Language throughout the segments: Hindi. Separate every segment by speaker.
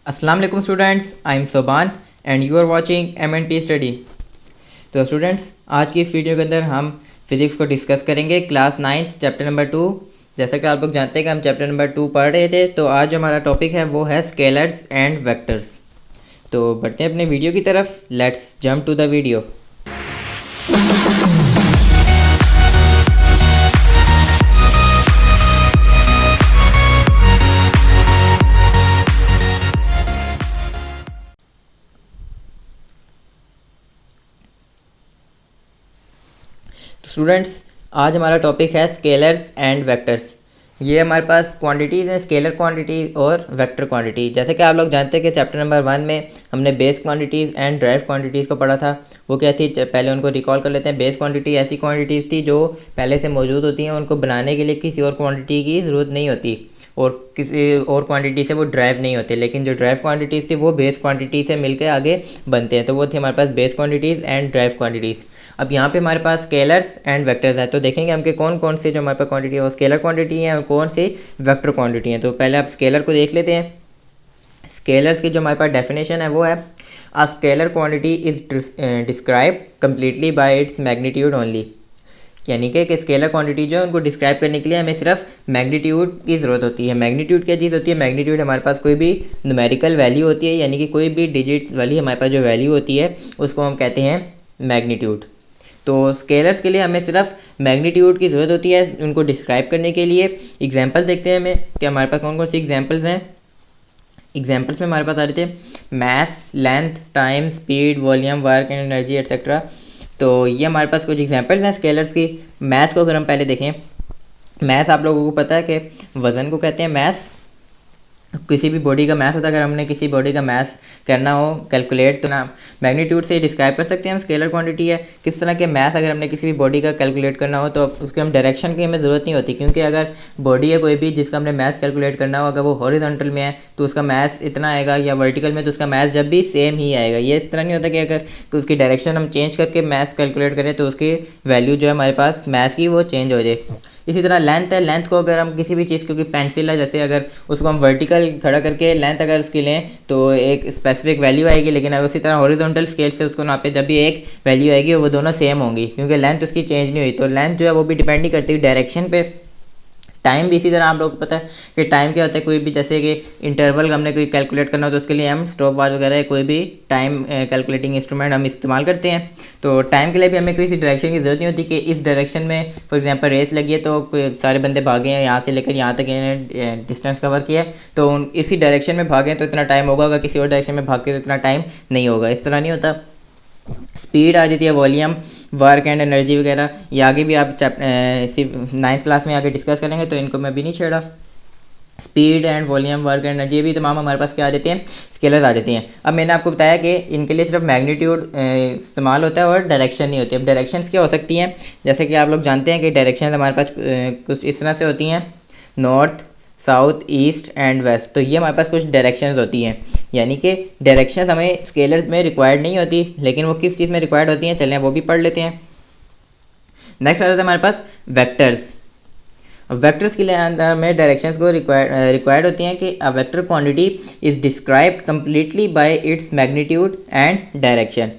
Speaker 1: अस्सलाम वालेकुम students, I am Soban and you are watching MNT study. तो स्टूडेंट्स, आज की इस वीडियो के अंदर हम फिज़िक्स को डिस्कस करेंगे क्लास 9 चैप्टर नंबर 2। जैसा कि आप लोग जानते हैं कि हम चैप्टर नंबर 2 पढ़ रहे थे, तो आज जो हमारा टॉपिक है वो है स्केलर्स एंड वेक्टर्स। तो बढ़ते हैं अपने वीडियो की तरफ। Let's jump to the video. Students, आज हमारा टॉपिक है स्केलर्स एंड वेक्टर्स। ये हमारे पास क्वांटिटीज़ हैं, स्केलर क्वांटिटी और वेक्टर क्वांटिटी। जैसे कि आप लोग जानते हैं कि चैप्टर नंबर 1 में हमने base quantities and derived quantities को पढ़ा था। वो क्या थी, पहले उनको रिकॉल कर लेते हैं। बेस क्वांटिटी ऐसी क्वांटिटीज़ थी जो पहले से मौजूद होती हैं, उनको बनाने के लिए किसी और क्वांटिटी की ज़रूरत नहीं होती और किसी और क्वांटिटी से वो ड्राइव नहीं होते। लेकिन जो ड्राइव क्वांटिटीज़ थी वो बेस क्वांटिटी से मिलकर आगे बनते हैं। तो वो थी हमारे पास base quantities and derived quantities. अब यहाँ पे हमारे पास स्केलर्स एंड वेक्टर्स हैं, तो देखेंगे हम कि कौन कौन से जो हमारे पास क्वांटिटी है वो स्केलर क्वांटिटी है और कौन सी वेक्टर क्वांटिटी है। तो पहले आप स्केलर को देख लेते हैं। स्केलर्स की जो हमारे पास डेफिनेशन है वो है, a scalar quantity is describe completely bye its magnitude only. यानी कि स्केलर क्वांटिटी जो है उनको डिस्क्राइब करने के लिए हमें सिर्फ मैग्नीट्यूड की ज़रूरत होती है। मैग्नीट्यूड क्या चीज़ होती है? मैग्नीट्यूड हमारे पास कोई भी न्यूमेरिकल वैल्यू होती है, यानी कि कोई भी डिजिट वाली हमारे पास जो वैल्यू होती है उसको हम कहते हैं मैग्नीट्यूड। तो स्केलर्स के लिए हमें सिर्फ मैग्नीट्यूड की ज़रूरत होती है उनको डिस्क्राइब करने के लिए। एग्जांपल देखते हैं हमें कि हमारे पास कौन कौन सी एग्जांपल्स हैं। एग्जांपल्स में हमारे पास आ रहे थे mass, length, time, speed, volume, work and energy etcetera. तो ये हमारे पास कुछ एग्जांपल्स हैं स्केलर्स की। मैथ को अगर हम पहले देखें, मैथ आप लोगों को पता है कि वज़न को कहते हैं मैथ। किसी भी बॉडी का मैथ होता है, अगर हमने किसी बॉडी का मैथ करना हो कैलकुलेट, तो ना मैग्नीट्यूड से डिस्क्राइब कर सकते हैं हम स्केलर क्वांटिटी है। किस तरह के मैथ अगर हमने किसी भी बॉडी का कैलकुलेट करना हो तो उसके हम डायरेक्शन की हमें ज़रूरत नहीं होती, क्योंकि अगर बॉडी है कोई भी जिसका हमने मैथ कैलकुलेट करना हो, अगर वो हॉरिजॉन्टल में है तो उसका मैथ इतना आएगा, या वर्टिकल में तो उसका मैथ जब भी सेम ही आएगा। ये इस तरह नहीं होता कि अगर उसकी डायरेक्शन हम चेंज करके मैथ कैलकुलेट करें तो उसकी वैल्यू जो है हमारे पास मैथ की वो चेंज हो जाए। इसी तरह लेंथ है, लेंथ को अगर हम किसी भी चीज़ की पेंसिल है, जैसे अगर उसको हम वर्टिकल खड़ा करके लेंथ अगर उसकी लें तो एक स्पेसिफिक वैल्यू आएगी, लेकिन अगर उसी तरह हॉरिजॉन्टल स्केल से उसको नापे जब भी एक वैल्यू आएगी वो दोनों सेम होंगी, क्योंकि लेंथ उसकी चेंज नहीं हुई। तो लेंथ जो है वो भी डिपेंड नहीं करती डायरेक्शन पे। टाइम भी इसी तरह आप लोगों को पता है कि टाइम क्या होता है, कोई भी जैसे कि इंटरवल हमने कोई कैलकुलेट करना हो तो उसके लिए हम स्टॉप वॉच वगैरह कोई भी टाइम कैलकुलेटिंग इंस्ट्रूमेंट हम इस्तेमाल करते हैं। तो टाइम के लिए भी हमें किसी डायरेक्शन की ज़रूरत नहीं होती कि इस डायरेक्शन में फॉर एग्जांपल रेस लगी है तो सारे बंदे भागे हैं यहाँ से लेकर यहाँ तक इन्हें डिस्टेंस कवर किया है, तो इसी डायरेक्शन में भागें तो इतना टाइम होगा, अगर किसी और डायरेक्शन में भागे तो इतना टाइम नहीं होगा। इस तरह नहीं होता। स्पीड आ जाती है, वॉल्यूम, वर्क एंड एनर्जी वगैरह, ये आगे भी आप 9th क्लास में आगे डिस्कस करेंगे, तो इनको मैं भी नहीं छेड़ा। Speed and volume, work and energy, ये भी तमाम हमारे पास क्या आ जाते हैं, स्केलर्स आ जाती हैं। अब मैंने आपको बताया कि इनके लिए सिर्फ मैग्नीट्यूड इस्तेमाल होता है और डायरेक्शन नहीं होती। अब डायरेक्शंस क्या हो सकती हैं, जैसे कि आप लोग जानते हैं कि डायरेक्शन हमारे पास कुछ इस तरह से होती हैं, north, south, east and west. तो ये हमारे पास कुछ डायरेक्शंस होती हैं, यानी कि डायरेक्शंस हमें स्केलर्स में रिक्वायर्ड नहीं होती, लेकिन वो किस चीज़ में रिक्वायर्ड होती हैं चलें वो भी पढ़ लेते हैं। नेक्स्ट आ जाता है हमारे पास वेक्टर्स। वेक्टर्स के लिए अंदर में डायरेक्शंस को रिक्वायर्ड होती हैं कि a vector quantity is described completely bye its magnitude and direction.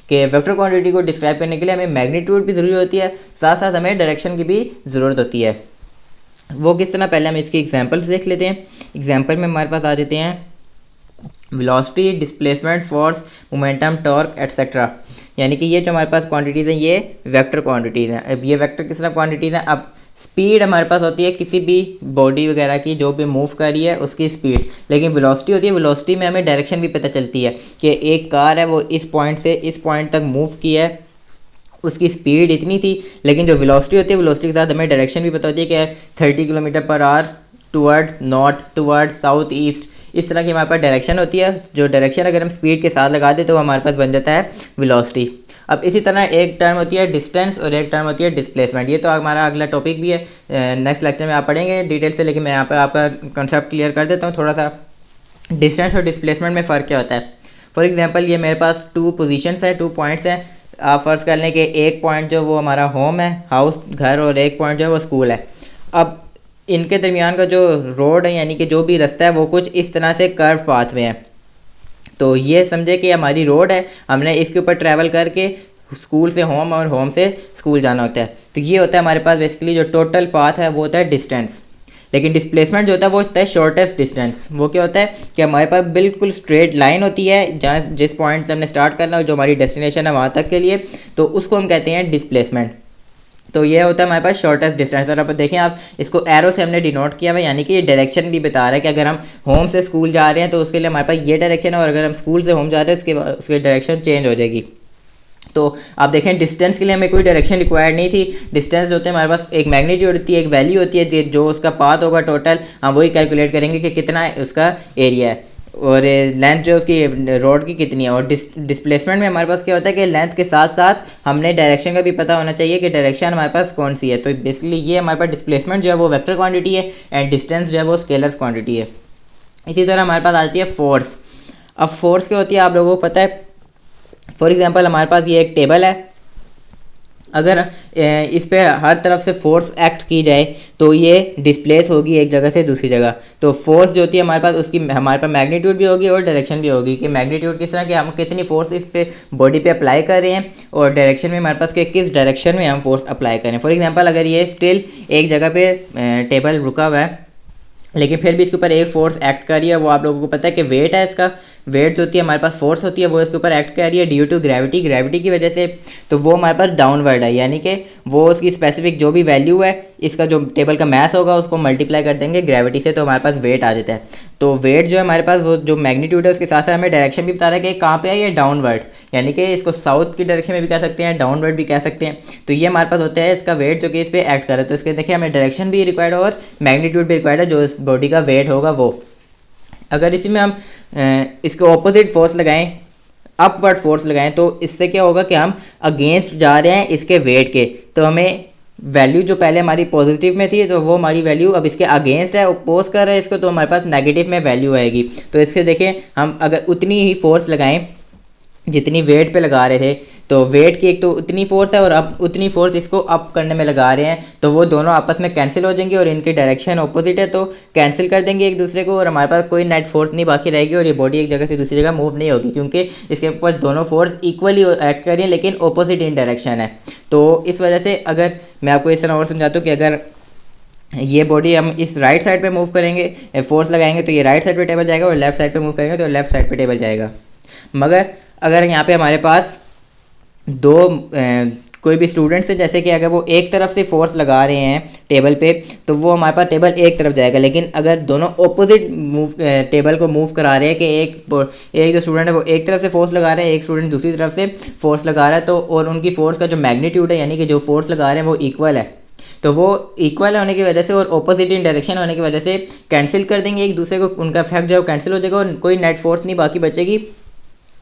Speaker 1: कि वेक्टर क्वांटिटी को डिस्क्राइब करने के लिए हमें मैग्नीट्यूड भी ज़रूरी होती है, साथ साथ हमें डायरेक्शन की भी ज़रूरत होती है। वो किस तरह, पहले हम इसकी एग्जांपल्स देख लेते हैं। एग्जांपल में हमारे पास आ जाते हैं velocity, displacement, force, momentum, torque etcetera. यानी कि ये जो हमारे पास क्वांटिटीज़ हैं ये वेक्टर क्वांटिटीज़ हैं। अब ये वेक्टर किस तरह क्वांटिटीज़ हैं। अब स्पीड हमारे पास होती है किसी भी बॉडी वगैरह की जो भी मूव कर रही है उसकी स्पीड, लेकिन वेलोसिटी होती है, वेलोसिटी में हमें डायरेक्शन भी पता चलती है कि एक कार है वो इस पॉइंट से इस पॉइंट तक मूव की है, उसकी स्पीड इतनी थी। लेकिन जो वेलोसिटी होती है, वेलोसिटी के साथ हमें डायरेक्शन भी पता होती है कि 30 kilometre per hour towards north, towards south east, इस तरह की हमारे पास डायरेक्शन होती है। जो डायरेक्शन अगर हम स्पीड के साथ लगा दें तो हमारे पास बन जाता है वेलोसिटी। अब इसी तरह एक टर्म होती है डिस्टेंस और एक टर्म होती है डिस्प्लेसमेंट। ये तो हमारा अगला टॉपिक भी है, नेक्स्ट लेक्चर में आप पढ़ेंगे डिटेल से, लेकिन मैं यहाँ पर आपका कंसेप्ट क्लियर कर देता हूँ थोड़ा सा। डिस्टेंस और डिस्प्लेसमेंट में फ़र्क क्या होता है। फॉर एग्जाम्पल ये मेरे पास 2 पोजिशंस है, 2 पॉइंट्स हैं। आप फ़र्ज़ कर लें कि एक पॉइंट जो वो हमारा होम है, हाउस, घर, और एक पॉइंट जो है वो स्कूल है। अब इनके दरमियान का जो रोड है, यानी कि जो भी रास्ता है, वो कुछ इस तरह से कर्व पाथ में है। तो ये समझे कि हमारी रोड है, हमने इसके ऊपर ट्रैवल करके स्कूल से होम और होम से स्कूल जाना होता है। तो ये होता है हमारे पास बेसिकली जो टोटल पाथ है वो होता है डिस्टेंस। लेकिन डिस्प्लेसमेंट जो होता है वो होता है शॉर्टेस्ट डिस्टेंस। वो क्या होता है कि हमारे पास बिल्कुल स्ट्रेट लाइन होती है जहाँ जिस पॉइंट से हमने स्टार्ट करना हो, जो हमारी डेस्टिनेशन है वहाँ तक के लिए, तो उसको हम कहते हैं डिस्प्लेसमेंट। तो ये होता है हमारे पास शॉर्टेस्ट डिस्टेंस। और अब देखें आप इसको एरो से हमने डिनोट किया हुआ है, यानी कि ये डायरेक्शन भी बता रहा है कि अगर हम होम से स्कूल जा रहे हैं तो उसके लिए हमारे पास ये डायरेक्शन है, और अगर हम स्कूल से होम जा रहे हैं उसकी डायरेक्शन चेंज हो जाएगी। तो आप देखें डिस्टेंस के लिए हमें कोई डायरेक्शन रिक्वायर्ड नहीं थी। डिस्टेंस जो होते हैं हमारे पास एक मैग्नीट्यूड होती है, एक वैल्यू होती है, जो उसका पाथ होगा टोटल हम वही कैलकुलेट करेंगे कि कितना उसका एरिया है और लेंथ जो उसकी रोड की कितनी है। और डिस्प्लेसमेंट में हमारे पास क्या होता है कि लेंथ के साथ साथ हमने डायरेक्शन का भी पता होना चाहिए कि डायरेक्शन हमारे पास कौन सी है। तो बेसिकली ये हमारे पास डिस्प्लेसमेंट जो है वो वेक्टर क्वांटिटी है एंड डिस्टेंस जो है वो स्केलर क्वांटिटी है। इसी तरह हमारे पास आती है फोर्स। अब फोर्स क्या होती है आप लोगों को पता है। फॉर एग्जांपल हमारे पास ये एक टेबल है, अगर इस पे हर तरफ से फोर्स एक्ट की जाए तो ये डिस्प्लेस होगी एक जगह से दूसरी जगह। तो फोर्स जो होती है हमारे पास उसकी हमारे पास मैग्नीट्यूड भी होगी और डायरेक्शन भी होगी कि मैग्नीट्यूड किस तरह कि हम कितनी फोर्स इस पे बॉडी पे अप्लाई कर रहे हैं, और डायरेक्शन में हमारे पास कि किस डायरेक्शन में हम फोर्स अप्लाई करें। फॉर एग्जांपल अगर ये स्टिल एक जगह पे टेबल रुका हुआ है लेकिन फिर भी इसके ऊपर एक फोर्स एक्ट कर रही है, वो आप लोगों को पता है कि वेट है इसका। वेट जो होती है हमारे पास फोर्स होती है वो इसके ऊपर एक्ट कर रही है ड्यू टू ग्रेविटी, ग्रेविटी की वजह से। तो वो हमारे पास डाउनवर्ड है, यानी कि वो उसकी स्पेसिफिक जो भी वैल्यू है इसका जो टेबल का मास होगा उसको मल्टीप्लाई कर देंगे ग्रेविटी से, तो हमारे पास वेट आ जाता है। तो वेट जो है हमारे पास वो जो मैग्नीट्यूड है उसके साथ साथ हमें डायरेक्शन भी बता रहा है कि कहाँ पे है ये डाउनवर्ड, यानी कि इसको साउथ की डायरेक्शन में भी कह सकते हैं, डाउनवर्ड भी कह सकते हैं। तो ये हमारे पास होता है इसका वेट जो कि इस पर एक्ट करे। तो इसके देखिए हमें डायरेक्शन भी रिक्वायर्ड और मैग्नीट्यूड भी रिक्वायर्ड है जो इस बॉडी का वेट होगा वो। अगर इसी में हम इसके ऑपोजिट फोर्स लगाएं, अपवर्ड फोर्स लगाएं, तो इससे क्या होगा कि हम अगेंस्ट जा रहे हैं इसके वेट के। तो हमें वैल्यू जो पहले हमारी पॉजिटिव में थी तो वो हमारी वैल्यू अब इसके अगेंस्ट है, अपोज कर रहे हैं इसको, तो हमारे पास नेगेटिव में वैल्यू आएगी। तो इसके देखें हम अगर उतनी ही फोर्स लगाएं जितनी वेट पे लगा रहे थे, तो वेट की एक तो उतनी फोर्स है और अब उतनी फोर्स इसको अप करने में लगा रहे हैं, तो वो दोनों आपस में कैंसिल हो जाएंगे और इनकी डायरेक्शन ऑपोजिट है तो कैंसिल कर देंगे एक दूसरे को, और हमारे पास कोई नेट फोर्स नहीं बाकी रहेगी और ये बॉडी एक जगह से दूसरी जगह मूव नहीं होगी क्योंकि इसके ऊपर दोनों फोर्स इक्वली एक्ट कर रही हैं लेकिन ऑपोजिट इन डायरेक्शन है। तो इस वजह से अगर मैं आपको इस तरह और समझाता हूँ कि अगर ये बॉडी हम इस राइट साइड पे मूव करेंगे, फोर्स लगाएंगे तो ये राइट साइड पे टेबल जाएगा, और लेफ्ट साइड पे मूव करेंगे तो लेफ्ट साइड पे टेबल जाएगा। मगर अगर यहाँ पे हमारे पास दो कोई भी स्टूडेंट्स है, जैसे कि अगर वो एक तरफ से फोर्स लगा रहे हैं टेबल पे तो वो हमारे पास टेबल एक तरफ जाएगा। लेकिन अगर दोनों ऑपोजिट मूव टेबल को मूव करा रहे हैं कि एक जो स्टूडेंट है वो एक तरफ से फोर्स लगा रहे हैं, एक स्टूडेंट दूसरी तरफ से फोर्स लगा रहा है, तो और उनकी फोर्स का जो मैग्नीट्यूड है यानी कि जो फोर्स लगा रहे हैं वो इक्वल है, तो वो इक्वल होने की वजह से और ऑपोजिट इन डायरेक्शन होने की वजह से कैंसिल कर देंगे एक दूसरे को, उनका इफेक्ट जो है कैंसिल हो जाएगा और कोई नेट फोर्स नहीं बाकी बचेगी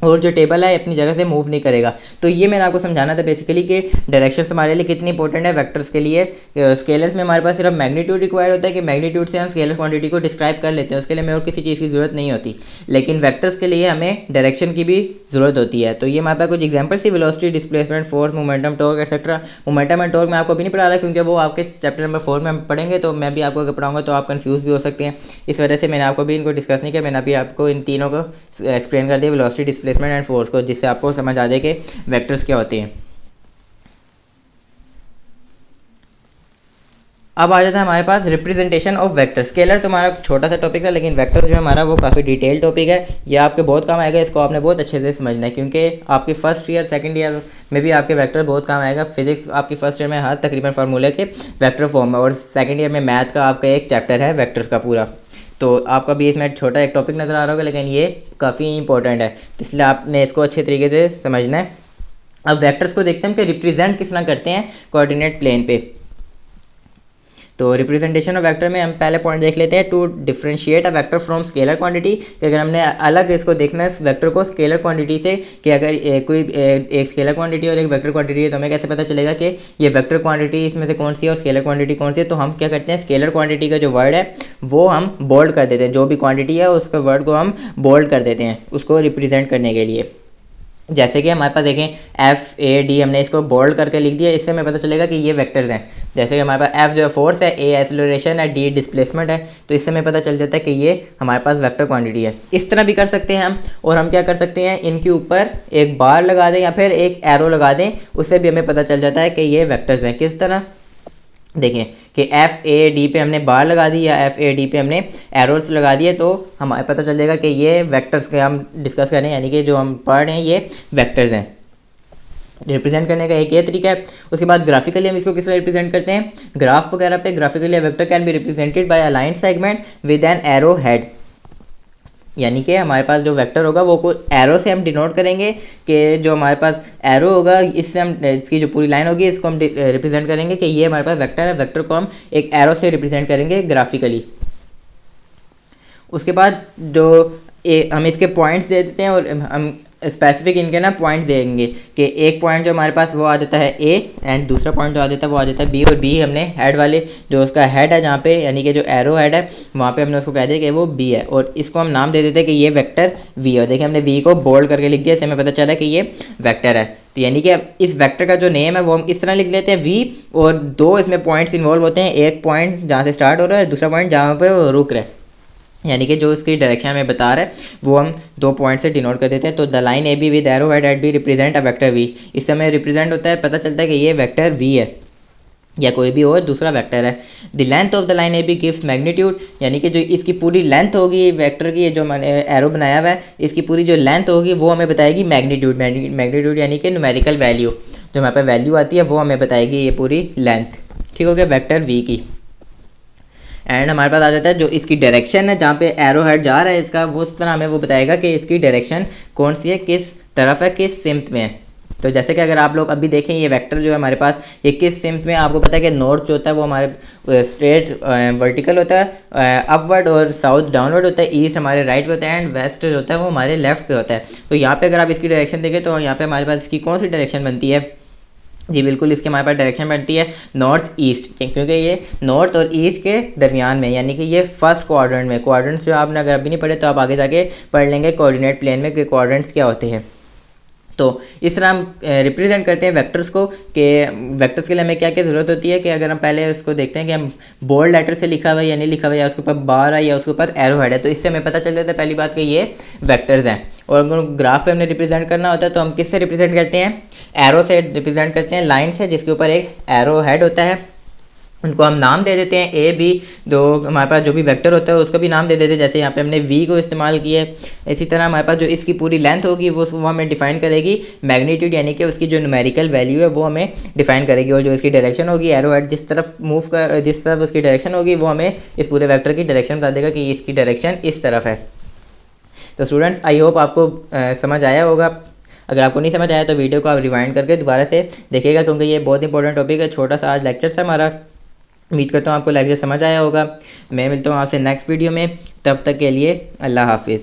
Speaker 1: और जो टेबल है अपनी जगह से मूव नहीं करेगा। तो ये मैंने आपको समझाना था बेसिकली कि डायरेक्शन हमारे लिए कितनी इंपॉर्टेंट है वेक्टर्स के लिए। स्केलर्स में हमारे पास सिर्फ मैग्नीट्यूड रिक्वायर्ड होता है कि मैग्नीट्यूड से हम स्केलर क्वांटिटी को डिस्क्राइब कर लेते हैं, उसके लिए हमें और किसी चीज़ की ज़रूरत नहीं होती। लेकिन वेक्टर्स के लिए हमें डायरेक्शन की भी ज़रूरत होती है। तो ये हमारे पास कुछ एग्जाम्पल्स थी, velocity, displacement, force, momentum, torque etcetera. Momentum and torque मैं आपको अभी नहीं पढ़ा रहा क्योंकि वो आपके चैप्टर नंबर 4 में हम पढ़ेंगे, तो मैं भी आपको अगर पढ़ाऊँगा तो आप कन्फ्यूज़ भी हो सकते हैं। इस वजह से मैंने आपको भी इनको डिस्कस नहीं किया, मैंने अभी आपको इन तीनों को एक्सप्लेन कर दिया, वेलोसिटी, डिस्प्लेसमेंट एंड फोर्स को, जिससे आपको समझ आ जाए कि वेक्टर्स क्या होते हैं। अब आ जाता है हमारे पास रिप्रेजेंटेशन ऑफ वेक्टर। स्केलर तो हमारा छोटा सा टॉपिक है, लेकिन वेक्टर जो है हमारा वो काफ़ी डिटेल टॉपिक है। ये आपके बहुत काम आएगा, इसको आपने बहुत अच्छे से समझना है क्योंकि आपके फर्स्ट ईयर सेकंड ईयर में भी आपके वेक्टर बहुत काम आएगा। फिजिक्स आपकी फर्स्ट ईयर में हर तकरीबन फार्मूले के वेक्टर फॉर्म है और सेकेंड ईयर में मैथ का आपका एक चैप्टर है वेक्टर्स का पूरा। तो आपका भी इसमें छोटा एक टॉपिक नज़र आ रहा होगा लेकिन ये काफ़ी इंपॉर्टेंट है, इसलिए आपने इसको अच्छे तरीके से समझना है। अब वेक्टर्स को देखते हैं कि रिप्रेजेंट किस तरह करते हैं कोऑर्डिनेट प्लेन पे। तो रिप्रेजेंटेशन ऑफ वेक्टर में हम पहले पॉइंट देख लेते हैं, to differentiate a vector from scalar quantity. कि अगर हमने अलग इसको देखना है वेक्टर को स्केलर क्वांटिटी से, कि अगर कोई एक स्केलर क्वांटिटी और एक वेक्टर क्वांटिटी है तो हमें कैसे पता चलेगा कि ये वेक्टर क्वांटिटी इसमें से कौन सी है और स्केलर क्वांटिटी कौन सी है। तो हम क्या करते हैं, स्केलर क्वांटिटी का जो वर्ड है वो हम बोल्ड कर देते हैं, जो भी क्वांटिटी है उसका वर्ड को हम बोल्ड कर देते हैं उसको रिप्रेजेंट करने के लिए। जैसे कि हमारे पास देखें FAD हमने इसको बोल्ड करके लिख दिया, इससे हमें पता चलेगा कि ये वेक्टर्स हैं। जैसे कि हमारे पास F जो है फोर्स है, A एक्सेलरेशन है, D डिस्प्लेसमेंट है, तो इससे हमें पता चल जाता है कि ये हमारे पास वेक्टर क्वांटिटी है। इस तरह भी कर सकते हैं हम, और हम क्या कर सकते हैं, इनके ऊपर एक बार लगा दें या फिर एक एरो लगा दें, उससे भी हमें पता चल जाता है कि ये वेक्टर्स हैं। किस तरह, देखिए कि FAD पे हमने बार लगा दी या FAD पे हमने एरोस लगा दिए, तो हमें पता चल जाएगा कि ये वेक्टर्स के हम डिस्कस करें, यानी कि जो हम पढ़ रहे हैं ये वेक्टर्स हैं। रिप्रेजेंट करने का एक ये तरीका है। उसके बाद ग्राफिकली हम इसको किस तरह रिप्रेजेंट करते हैं, ग्राफ वगैरह पे graphically vector can be represented by aligned segment with an arrow head, यानी कि हमारे पास जो वेक्टर होगा वो को एरो से हम डिनोट करेंगे, कि जो हमारे पास एरो होगा इससे हम इसकी जो पूरी लाइन होगी इसको हम रिप्रेजेंट करेंगे कि ये हमारे पास वेक्टर है। वेक्टर को हम एक एरो से रिप्रेजेंट करेंगे ग्राफिकली। उसके बाद जो हम इसके पॉइंट्स दे देते हैं, और हम स्पेसिफिक इनके ना पॉइंट देंगे कि एक पॉइंट जो हमारे पास वो आ जाता है A, एंड दूसरा पॉइंट जो आ जाता है वो आ जाता है B, और B हमने हेड वाले जो उसका हेड है जहाँ पे, यानी कि जो एरो हेड है वहाँ पे हमने उसको कह दिया कि वो B है, और इसको हम नाम दे देते हैं कि ये वेक्टर V है। देखिए हमने V को बोल्ड करके लिख दिया, इससे हमें पता चला कि ये वेक्टर है। तो यानी कि इस वेक्टर का जो नेम है वो हम इस तरह लिख लेते हैं V, और दो इसमें पॉइंट्स इन्वॉल्व होते हैं, एक पॉइंट जहाँ से स्टार्ट हो रहा है, दूसरा पॉइंट जहाँ पे वो रुक रहा है, यानी कि जो इसकी डायरेक्शन हमें बता रहा है वो हम दो पॉइंट से डिनोट कर देते हैं। तो the line A B with arrow head at B represent a vector V, इससे हमें रिप्रेजेंट होता है, पता चलता है कि ये वेक्टर वी है या कोई भी और दूसरा वेक्टर है। The length of the line A B gives magnitude, यानी कि जो इसकी पूरी लेंथ होगी वेक्टर की, जो मैंने एरो बनाया हुआ है इसकी पूरी जो लेंथ होगी वो हमें बताएगी मैग्नीट्यूड। मैग्नीट्यूड यानी कि न्यूमेरिकल वैल्यू, जो हमारे पास वैल्यू आती है वो हमें बताएगी ये पूरी लेंथ, ठीक हो गया, वेक्टर वी की। एंड हमारे पास आ जाता है जो इसकी डायरेक्शन है, जहाँ पे एरो हेड जा रहा है इसका, वो उस तरह हमें वो बताएगा कि इसकी डायरेक्शन कौन सी है, किस तरफ है, किस सिम्त में है। तो जैसे कि अगर आप लोग अभी देखें ये वेक्टर जो है हमारे पास ये किस सिम्त में, आपको पता है कि नॉर्थ जो होता है वो हमारे स्ट्रेट वर्टिकल होता है अपवर्ड, और साउथ डाउनवर्ड होता है, ईस्ट हमारे राइट पे होता है, एंड वेस्ट जो होता है वो हमारे लेफ्ट पे होता है। तो यहाँ पे अगर आप इसकी डायरेक्शन देखें तो यहाँ पे हमारे पास इसकी कौन सी डायरेक्शन बनती है, जी बिल्कुल इसके हमारे पास डायरेक्शन बनती है नॉर्थ ईस्ट, क्योंकि ये नॉर्थ और ईस्ट के दरमियान में, यानी कि ये फर्स्ट क्वाड्रेंट में। क्वाड्रेंट्स जो आपने अगर अभी नहीं पढ़े तो आप आगे जाके पढ़ लेंगे कोऑर्डिनेट प्लेन में कि क्वाड्रेंट्स क्या होते हैं। तो इस तरह हम रिप्रेजेंट करते हैं वेक्टर्स को, कि वेक्टर्स के लिए हमें क्या क्या ज़रूरत होती है, कि अगर हम पहले उसको देखते हैं कि हम बोल्ड लेटर से लिखा हुआ है या नहीं लिखा हुआ है, या उसके ऊपर बार है या उसके ऊपर एरो हेड है, तो इससे हमें पता चल जाता है पहली बात कि ये वेक्टर्स हैं। और अगर ग्राफ पे हमने रिप्रेजेंट करना होता है तो हम किससे रिप्रेजेंट करते हैं, एरो से रिप्रेजेंट करते हैं, लाइन से जिसके ऊपर एक एरो हेड होता है, उनको हम नाम दे देते हैं A B, जो हमारे पास जो भी वेक्टर होता है उसका भी नाम दे देते हैं। जैसे यहाँ पे हमने V को इस्तेमाल किया है, इसी तरह हमारे पास जो इसकी पूरी लेंथ होगी वो हमें डिफाइन करेगी मैग्नीट्यूड, यानी कि उसकी जो न्यूमेरिकल वैल्यू है वो हमें डिफाइन करेगी, और जो इसकी डायरेक्शन होगी एरो हेड जिस तरफ मूव कर, जिस तरफ उसकी डायरेक्शन होगी वो हमें इस पूरे वेक्टर की डायरेक्शन बता देगा कि इसकी डायरेक्शन इस तरफ है। तो स्टूडेंट्स आई होप आपको समझ आया होगा। अगर आपको नहीं समझ आया तो वीडियो को आप रिवाइंड करके दोबारा से देखिएगा, क्योंकि ये बहुत इंपॉर्टेंट टॉपिक है। छोटा सा आज लेक्चर था हमारा, उम्मीद करता हूँ आपको लेक्चर समझ आया होगा। मैं मिलता हूँ आपसे नेक्स्ट वीडियो में, तब तक के लिए अल्लाह हाफिज़।